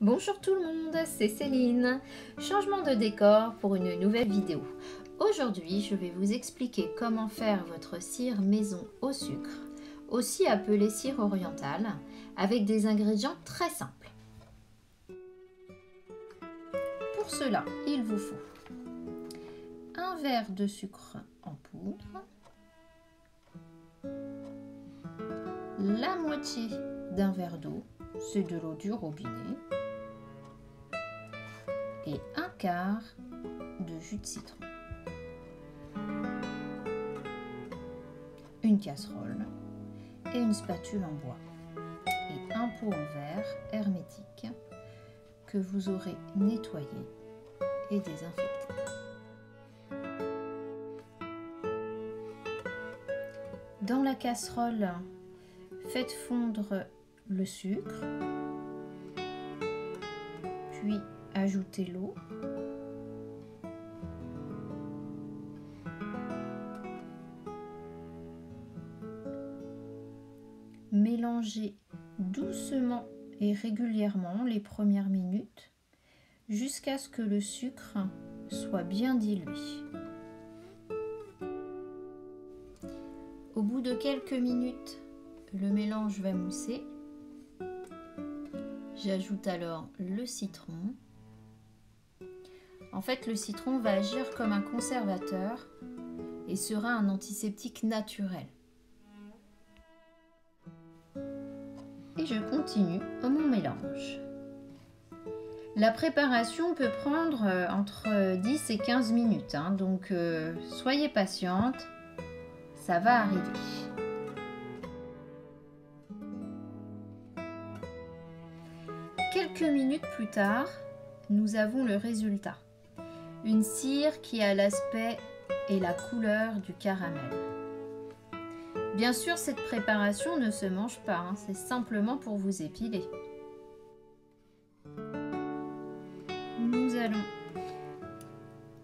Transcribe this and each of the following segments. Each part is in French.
Bonjour tout le monde, c'est Céline. Changement de décor pour une nouvelle vidéo. Aujourd'hui, je vais vous expliquer comment faire votre cire maison au sucre, aussi appelée cire orientale, avec des ingrédients très simples. Pour cela, il vous faut un verre de sucre en poudre, la moitié d'un verre d'eau, c'est de l'eau du robinet, et un quart de jus de citron. Une casserole et une spatule en bois et un pot en verre hermétique que vous aurez nettoyé et désinfecté. Dans la casserole, faites fondre le sucre, puis ajoutez l'eau. Mélangez doucement et régulièrement les premières minutes jusqu'à ce que le sucre soit bien dilué. Au bout de quelques minutes, le mélange va mousser. J'ajoute alors le citron. En fait, le citron va agir comme un conservateur et sera un antiseptique naturel. Et je continue mon mélange. La préparation peut prendre entre 10 et 15 minutes, donc soyez patiente, ça va arriver. Quelques minutes plus tard, nous avons le résultat. Une cire qui a l'aspect et la couleur du caramel. Bien sûr, cette préparation ne se mange pas, c'est simplement pour vous épiler. Nous allons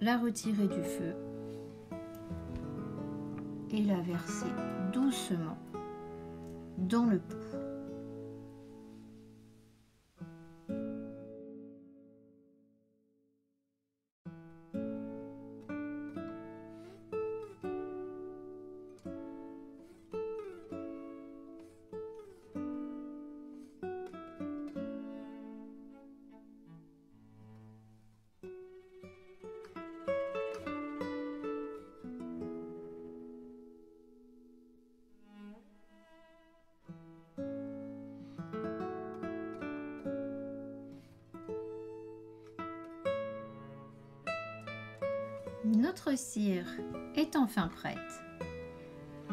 la retirer du feu et la verser doucement dans le pot. Notre cire est enfin prête.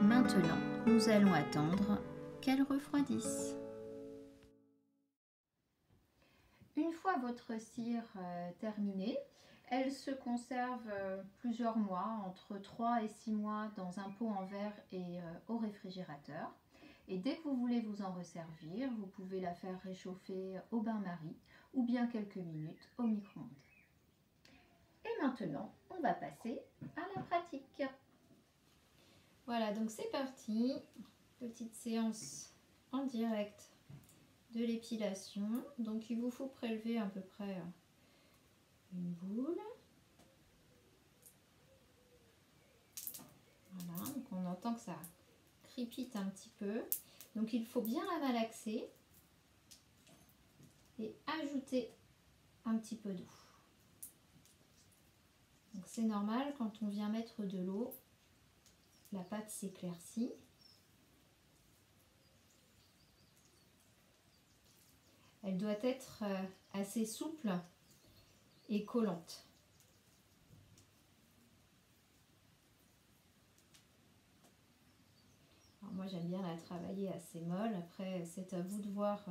Maintenant, nous allons attendre qu'elle refroidisse. Une fois votre cire terminée, elle se conserve plusieurs mois, entre 3 et 6 mois dans un pot en verre et au réfrigérateur. Et dès que vous voulez vous en resservir, vous pouvez la faire réchauffer au bain-marie ou bien quelques minutes au micro-ondes. Et maintenant, on va passer à la pratique. Voilà, donc c'est parti. Petite séance en direct de l'épilation. Donc il vous faut prélever à peu près une boule. Voilà, donc on entend que ça crépite un petit peu. Donc il faut bien la malaxer et ajouter un petit peu d'eau. Donc c'est normal, quand on vient mettre de l'eau, la pâte s'éclaircit. Elle doit être assez souple et collante. Alors moi j'aime bien la travailler assez molle. Après c'est à vous de voir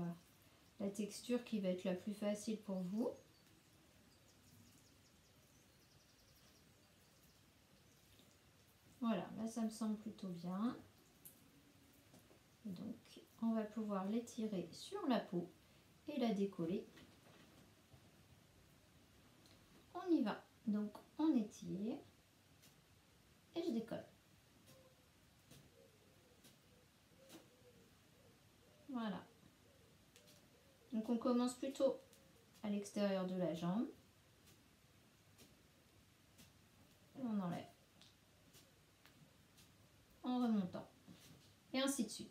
la texture qui va être la plus facile pour vous. Voilà, là ça me semble plutôt bien. Donc on va pouvoir l'étirer sur la peau et la décoller. On y va, donc on étire et je décolle. Voilà. Donc on commence plutôt à l'extérieur de la jambe. Et on enlève. En remontant. Et ainsi de suite.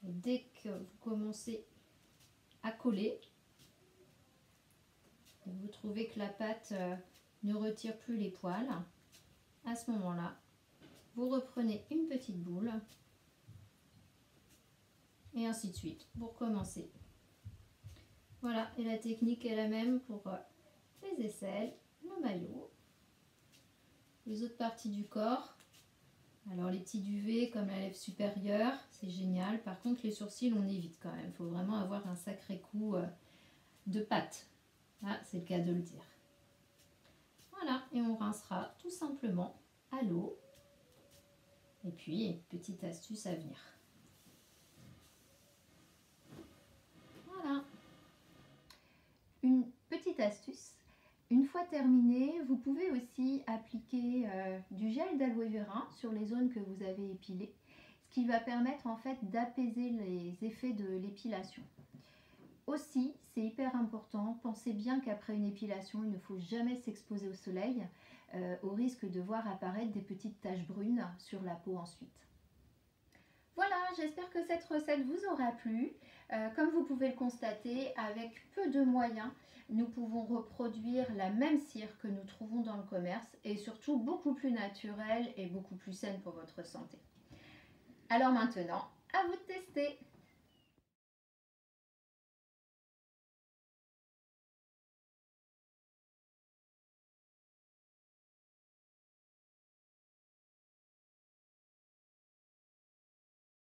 Et dès que vous commencez à coller, et vous trouvez que la pâte ne retire plus les poils, à ce moment-là, vous reprenez une petite boule et ainsi de suite pour commencer. Voilà, et la technique est la même pour les aisselles, le maillot, les autres parties du corps. Alors les petits duvets comme la lèvre supérieure, c'est génial. Par contre les sourcils, on évite quand même. Il faut vraiment avoir un sacré coup de pâte. Ah, c'est le cas de le dire. Voilà, et on rincera tout simplement à l'eau. Et puis, petite astuce à venir. Voilà. Une petite astuce. Une fois terminé, vous pouvez aussi appliquer du gel d'aloe vera sur les zones que vous avez épilées, ce qui va permettre en fait d'apaiser les effets de l'épilation. Aussi, c'est hyper important, pensez bien qu'après une épilation, il ne faut jamais s'exposer au soleil, au risque de voir apparaître des petites taches brunes sur la peau ensuite. Voilà, j'espère que cette recette vous aura plu. Comme vous pouvez le constater, avec peu de moyens, nous pouvons reproduire la même cire que nous trouvons dans le commerce et surtout beaucoup plus naturelle et beaucoup plus saine pour votre santé. Alors maintenant, à vous de tester!